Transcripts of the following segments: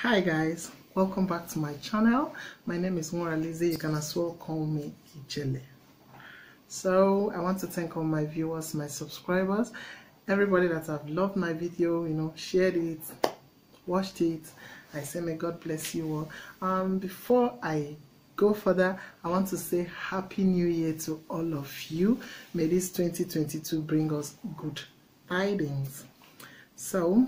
Hi guys, welcome back to my channel. My name is Moralize. You can as well call me Ijele. So I want to thank all my viewers, my subscribers, everybody that have loved my video, shared it, watched it. I say may God bless you all. Before I go further, I want to say Happy New Year to all of you. May this 2022 bring us good tidings. So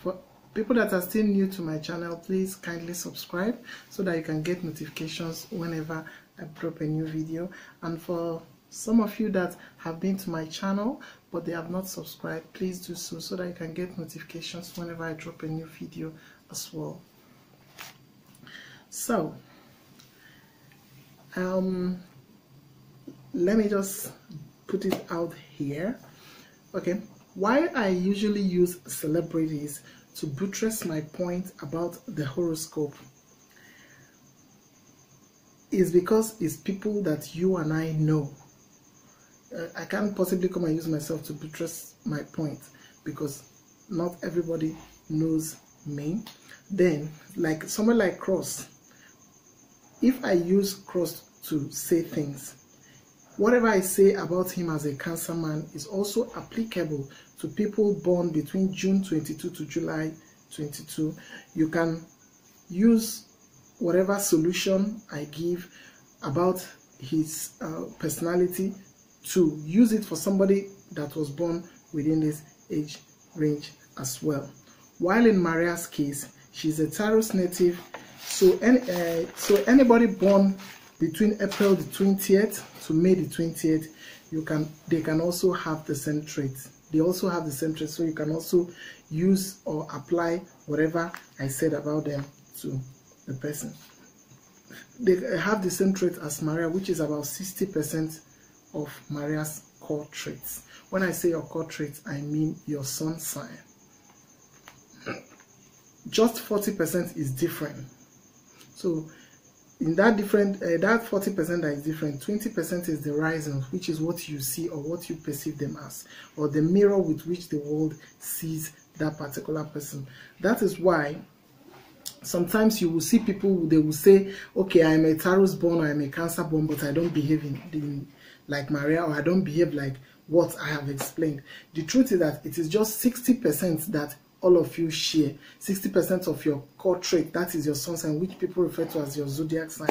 for people that are still new to my channel, please kindly subscribe so that you can get notifications whenever I drop a new video. And for some of you that have been to my channel but they have not subscribed, please do so that you can get notifications whenever I drop a new video as well. So let me just put it out here. Okay, why I usually use celebrities to buttress my point about the horoscope is because it's people that you and I know. I can't possibly come and use myself to buttress my point because not everybody knows me. Then, like someone like Cross, if I use Cross to say things, whatever I say about him as a Cancer man is also applicable to people born between June 22 to July 22. You can use whatever solution I give about his personality to use it for somebody that was born within this age range as well. While in Maria's case, she's a Taurus native, so anybody born between April the 20th to May the 20th, they can also have the same traits. They also have the same traits, so you can also use or apply whatever I said about them to the person. They have the same trait as Maria, which is about 60% of Maria's core traits. When I say your core traits, I mean your sun sign. Just 40% is different. So in that that 40% that is different, 20% is the rising, which is what you see or what you perceive them as, or the mirror with which the world sees that particular person. That is why sometimes you will see people, they will say, okay, I'm a Taurus born or I'm a Cancer born, but I don't behave like Maria, or I don't behave like what I have explained. The truth is that it is just 60% that all of you share. 60% of your core trait, that is your sun sign, which people refer to as your zodiac sign.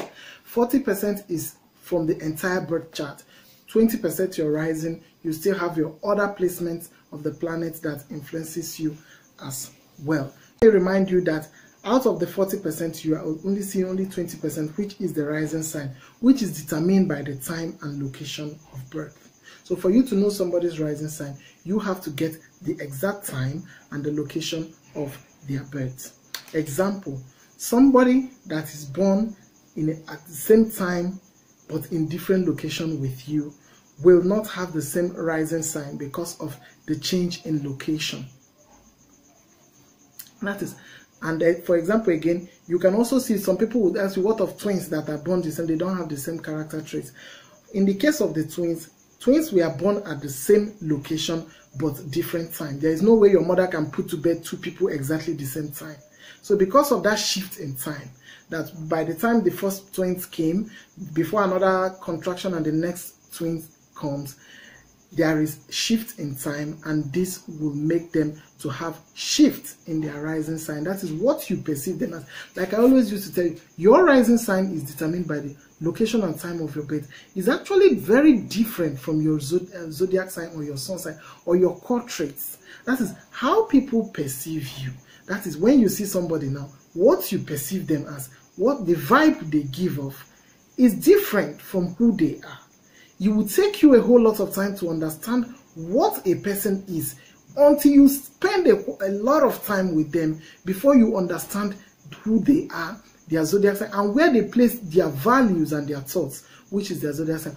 40% is from the entire birth chart. 20% your rising. You still have your other placements of the planets that influences you as well. I remind you that out of the 40%, you are only seeing only 20%, which is the rising sign, which is determined by the time and location of birth. So for you to know somebody's rising sign, you have to get the exact time and the location of their birth. Example, somebody that is born at the same time but in different location with you will not have the same rising sign because of the change in location. That is, and for example, again, you can also see some people would ask you, what of twins that are born the same? They don't have the same character traits. In the case of the twins we are born at the same location but different time. There is no way your mother can put to bed two people exactly the same time. So because of that shift in time, that by the time the first twins came, before another contraction and the next twins comes, there is shift in time, and this will make them to have shift in their rising sign. That is what you perceive them as. Like I always used to tell you, your rising sign is determined by the location and time of your birth. It's actually very different from your zodiac sign or your sun sign or your core traits. That is how people perceive you. That is when you see somebody now, what you perceive them as, what the vibe they give off is different from who they are. It will take you a whole lot of time to understand what a person is until you spend a lot of time with them before you understand who they are, their zodiac sign, and where they place their values and their thoughts, which is their zodiac sign.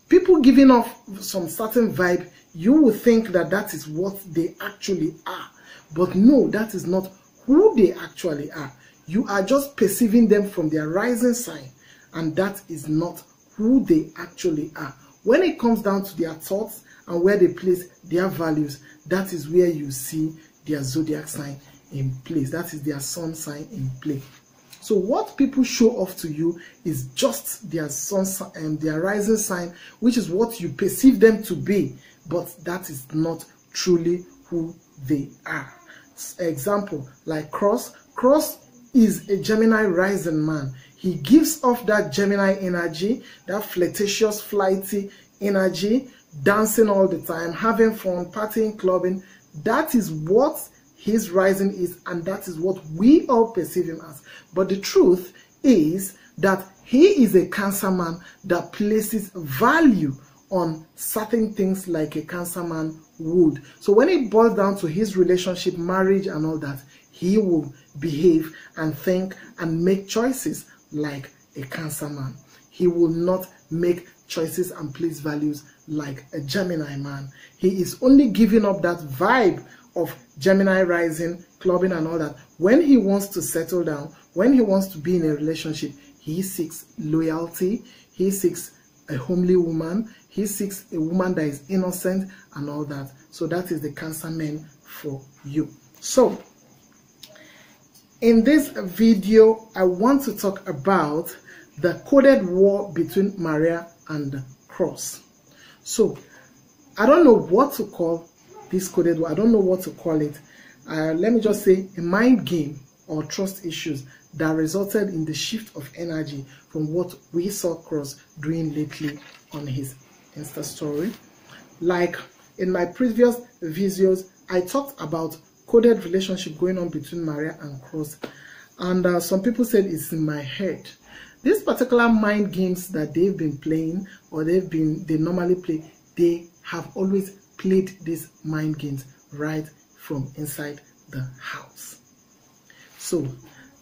People giving off some certain vibe, you will think that that is what they actually are. But no, that is not who they actually are. You are just perceiving them from their rising sign, and that is not who they actually are. When it comes down to their thoughts and where they place their values, that is where you see their zodiac sign in place. That is their sun sign in play. So what people show off to you is just their sun and their rising sign, which is what you perceive them to be, but that is not truly who they are. Example, like Cross. Cross is a Gemini rising man. He gives off that Gemini energy, that flirtatious, flighty energy, dancing all the time, having fun, partying, clubbing. That is what his rising is, and that is what we all perceive him as. But the truth is that he is a Cancer man that places value on certain things like a Cancer man would. So when it boils down to his relationship, marriage and all that, he will behave and think and make choices like a Cancer man. He will not make choices and place values like a Gemini man. He is only giving up that vibe of Gemini rising, clubbing and all that. When he wants to settle down, when he wants to be in a relationship, he seeks loyalty, he seeks a homely woman, he seeks a woman that is innocent and all that. So that is the Cancer man for you. So in this video, I want to talk about the coded war between Maria and Cross. So I don't know what to call this coded war. I don't know what to call it. Let me just say a mind game or trust issues that resulted in the shift of energy from what we saw Cross doing lately on his Insta story. Like in my previous videos, I talked about coded relationship going on between Maria and Cross, and some people said it's in my head. These particular mind games that they've been playing, or they normally play, they have always played these mind games right from inside the house. So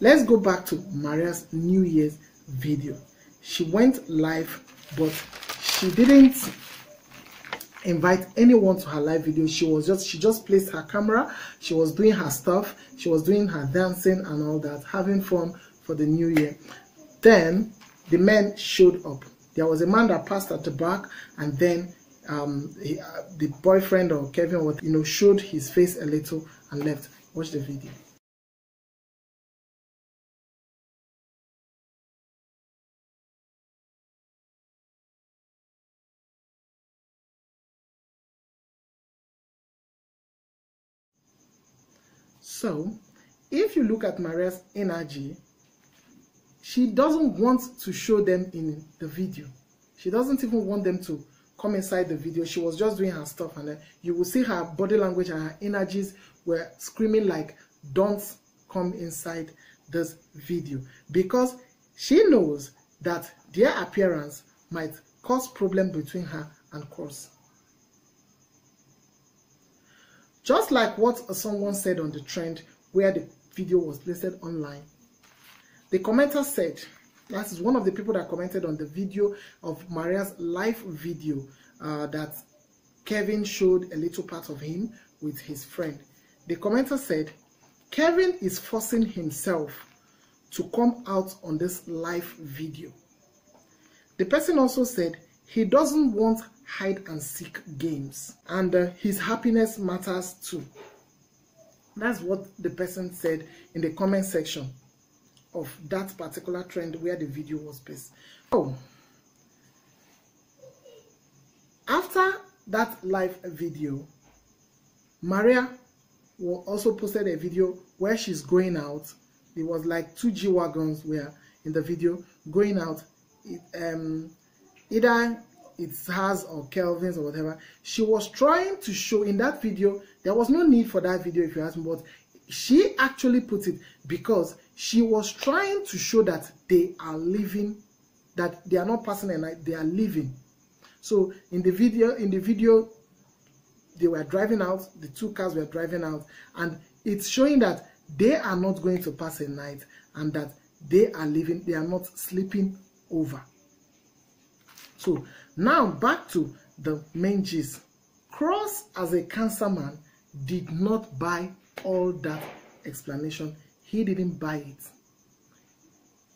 let's go back to Maria's New Year's video. She went live, but she didn't invite anyone to her live video. She just placed her camera, she was doing her stuff, she was doing her dancing and all that, having fun for the new year. Then the men showed up. There was a man that passed at the back, and then the boyfriend or Kevin, showed his face a little and left. Watch the video. So if you look at Maria's energy, she doesn't want to show them in the video. She doesn't even want them to come inside the video. She was just doing her stuff, and then you will see her body language and her energies were screaming like, don't come inside this video, because she knows that their appearance might cause problem between her and Cross. Just like what someone said on the trend where the video was listed online. The commenter said, that is one of the people that commented on the video of Maria's live video, that Kevin showed a little part of him with his friend. The commenter said, Kevin is forcing himself to come out on this live video. The person also said he doesn't want hide and seek games, and his happiness matters too. That's what the person said in the comment section of that particular trend where the video was based. Oh, after that live video, Maria also posted a video where she's going out. It was like 2 G-Wagons were in the video going out. Either it's hers or Kelvin's or whatever. She was trying to show in that video, there was no need for that video if you ask me, but she actually put it because she was trying to show that they are living, that they are not passing a night, they are living. So in the video, they were driving out, the 2 cars were driving out, and it's showing that they are not going to pass a night and that they are living, they are not sleeping over. So now back to the main gist. Cross, as a Cancer man, did not buy all that explanation. He didn't buy it.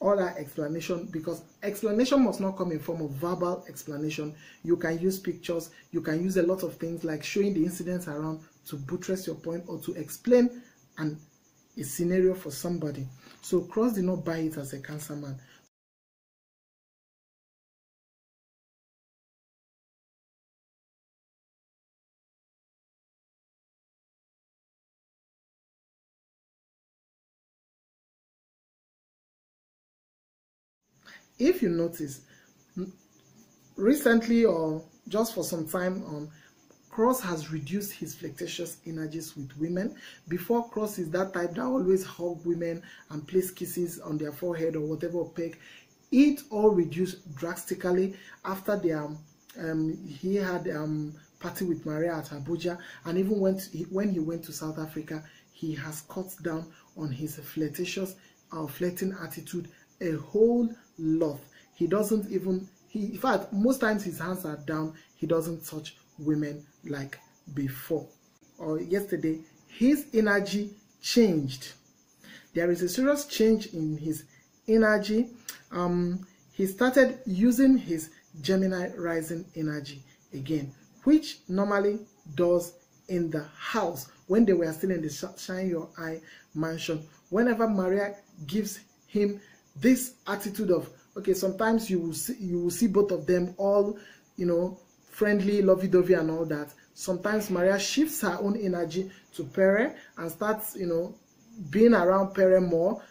All that explanation, because explanation must not come in form of verbal explanation. You can use pictures, you can use a lot of things like showing the incidents around to buttress your point or to explain and a scenario for somebody. So Cross did not buy it as a Cancer man. If you notice, recently or just for some time, Cross has reduced his flirtatious energies with women. Before, Cross is that type that always hug women and place kisses on their forehead or whatever peg. It all reduced drastically after he had party with Maria at Abuja, and even when he went to South Africa, he has cut down on his flirtatious flirting attitude a whole lot. He doesn't even, in fact, most times his hands are down. He doesn't touch women like before. Or yesterday, his energy changed. There is a serious change in his energy. He started using his Gemini rising energy again, which normally does in the house when they were still in the Shine Your Eye mansion. Whenever Maria gives him this attitude of, okay, sometimes you will see both of them all, you know, friendly, lovey-dovey and all that. Sometimes Maria shifts her own energy to Pere and starts, you know, being around Pere more,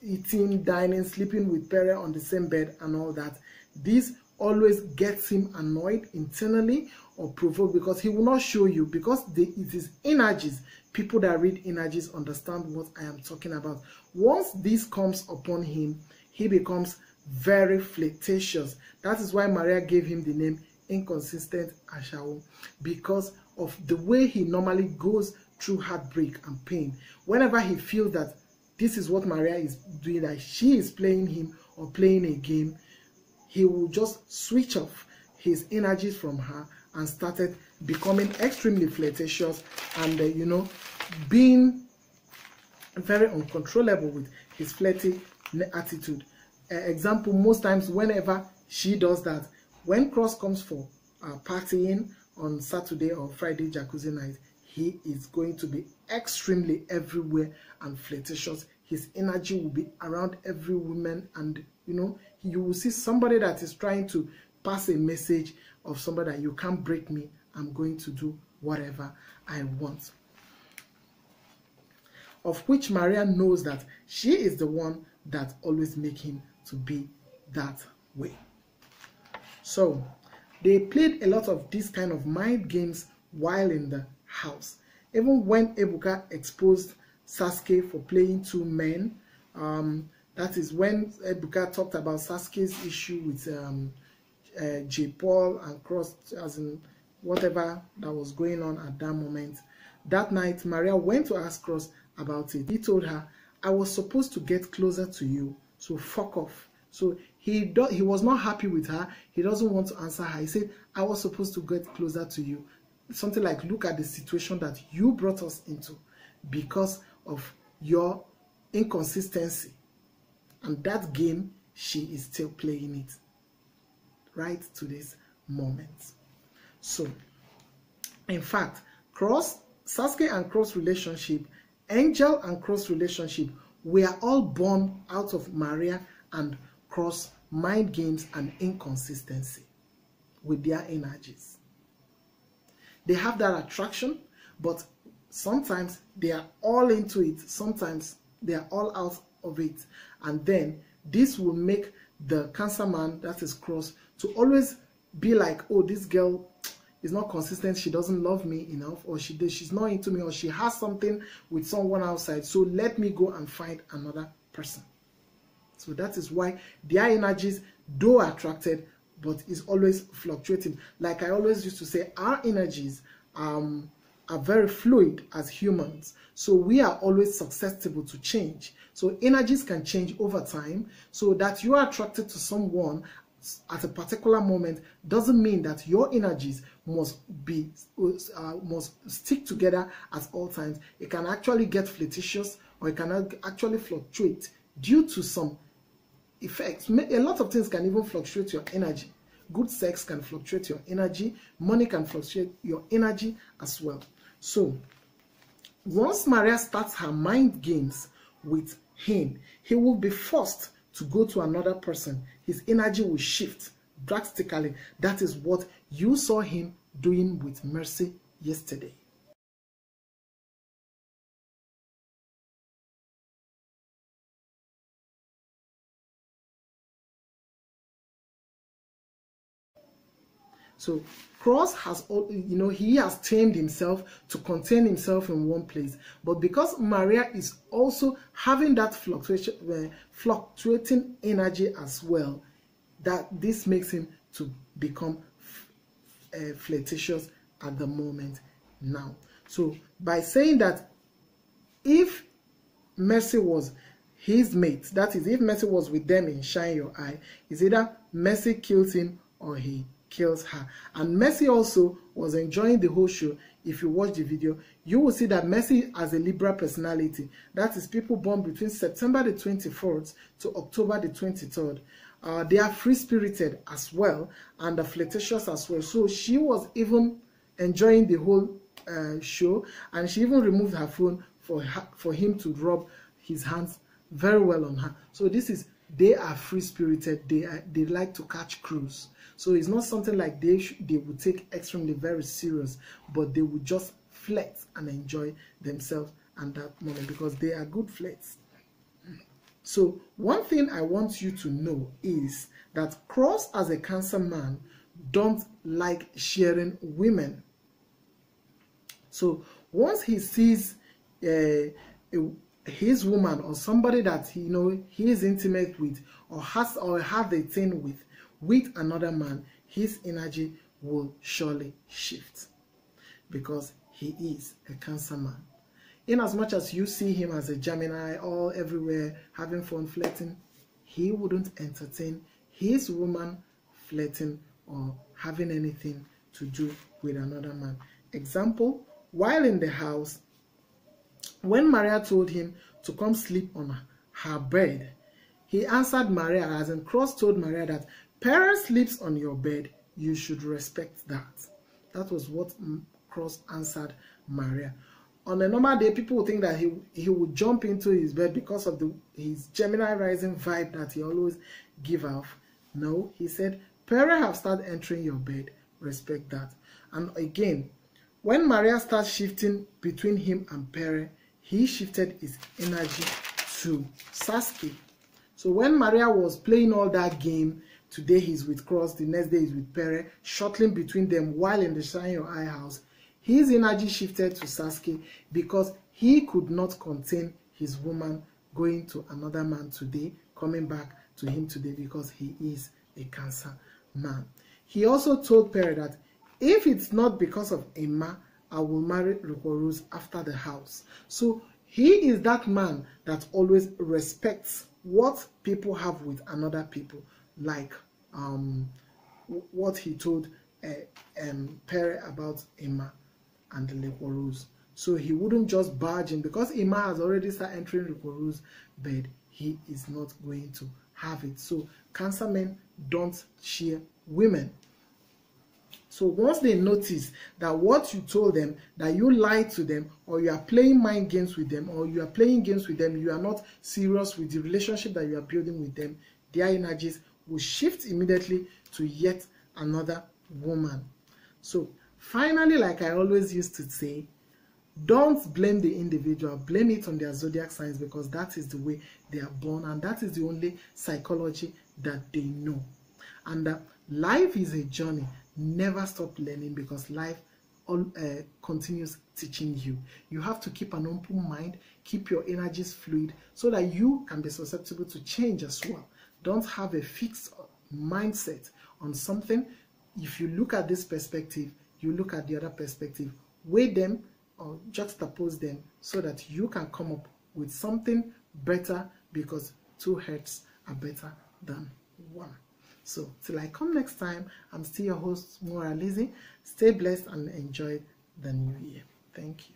eating, dining, sleeping with Pere on the same bed and all that. This always gets him annoyed internally or provoked, because he will not show you, because it is energies. People that read energies understand what I am talking about. Once this comes upon him, he becomes very flirtatious. That is why Maria gave him the name Inconsistent Ashawo, because of the way he normally goes through heartbreak and pain. Whenever he feels that this is what Maria is doing, that she is playing him or playing a game, he will just switch off his energies from her and started becoming extremely flirtatious and you know, being very uncontrollable with his flirty attitude. Example, most times whenever she does that, when Cross comes for partying on Saturday or Friday jacuzzi night, he is going to be extremely everywhere and flirtatious. His energy will be around every woman, and you know, you will see somebody that is trying to pass a message of somebody that you can't break me, I'm going to do whatever I want. Of which Maria knows that she is the one that always makes him to be that way. So they played a lot of this kind of mind games while in the house. Even when Ebuka exposed Sasuke for playing two men, that is when Ebuka talked about Sasuke's issue with J. Paul and Cross, as in whatever that was going on at that moment. That night, Maria went to ask Cross about it. He told her, I was supposed to get closer to you, so fuck off. So he was not happy with her. He doesn't want to answer her. He said, I was supposed to get closer to you. Something like, look at the situation that you brought us into because of your inconsistency. And that game, she is still playing it right to this moment. So, in fact, Sasuke and Cross relationship, Angel and Cross relationship, we are all born out of Maria and Cross mind games and inconsistency with their energies. They have that attraction, but sometimes they are all into it, sometimes they are all out of it. And then this will make the Cancer man, that is Cross, to always be like, oh, this girl is not consistent, she doesn't love me enough, or she's not into me, or she has something with someone outside, so let me go and find another person. So that is why their energies, though attracted, but is always fluctuating. Like I always used to say, our energies are very fluid as humans, so we are always susceptible to change. So energies can change over time. So that you are attracted to someone at a particular moment doesn't mean that your energies must stick together at all times. It can actually get flirtatious, or it can actually fluctuate due to some effects. A lot of things can even fluctuate your energy. Good sex can fluctuate your energy. Money can fluctuate your energy as well. So once Maria starts her mind games with him, he will be forced to go to another person. His energy will shift drastically. That is what you saw him doing with Mercy yesterday. So Cross has, he has tamed himself to contain himself in one place. But because Maria is also having that fluctuating energy as well, that this makes him to become flirtatious at the moment now. So by saying that if Mercy was his mate, that is, if Mercy was with them in Shine Your Eye, it's either Mercy kills him or he kills her. And Mercy also was enjoying the whole show. If you watch the video, you will see that Mercy has a Libra personality. That is, people born between September the 24th to October the 23rd. They are free-spirited as well, and flirtatious as well. So she was even enjoying the whole show, and she even removed her phone for him to rub his hands very well on her. So they are free-spirited. They like to catch crews. So it's not something like they would take extremely very serious, but they would just flirt and enjoy themselves at that moment because they are good flirts. So one thing I want you to know is that Cross, as a Cancer man, don't like sharing women. So once he sees his woman or somebody that he is intimate with or have a thing with another man, his energy will surely shift because he is a Cancer man. In as much as you see him as a Gemini, all everywhere having fun flirting, he wouldn't entertain his woman flirting or having anything to do with another man. Example, while in the house, when Maria told him to come sleep on her bed, he answered Maria, as in Cross told Maria that Pere sleeps on your bed, you should respect that. That was what Cross answered Maria. On a normal day, people would think that he would jump into his bed because of his Gemini rising vibe that he always give off. No, he said, Pere have started entering your bed, respect that. And again, when Maria starts shifting between him and Pere, he shifted his energy to Sasuke. So when Maria was playing all that game, today he's with Cross, the next day he's with Pere, shuttling between them while in the Shine Your Eye house, his energy shifted to Sasuke because he could not contain his woman going to another man today, coming back to him today because he is a Cancer man. He also told Pere that if it's not because of Emma, I will marry Rukoruz after the house. So he is that man that always respects what people have with another people, like what he told Pere about Emma and the Lekwaros. So he wouldn't just barge in because Emma has already started entering Lekwaros' bed. He is not going to have it. So Cancer men don't share women. So once they notice that what you told them, that you lied to them, or you are playing mind games with them, or you are playing games with them, you are not serious with the relationship that you are building with them, their energies will shift immediately to yet another woman. So finally, like I always used to say, don't blame the individual, blame it on their zodiac signs because that is the way they are born and that is the only psychology that they know. And life is a journey. Never stop learning because life continues teaching you. You have to keep an open mind, keep your energies fluid so that you can be susceptible to change as well. Don't have a fixed mindset on something. If you look at this perspective, you look at the other perspective, weigh them or juxtapose them so that you can come up with something better because two heads are better than one. So till I come next time, I'm still your host, Mora Lizzie. Stay blessed and enjoy the new year. Thank you.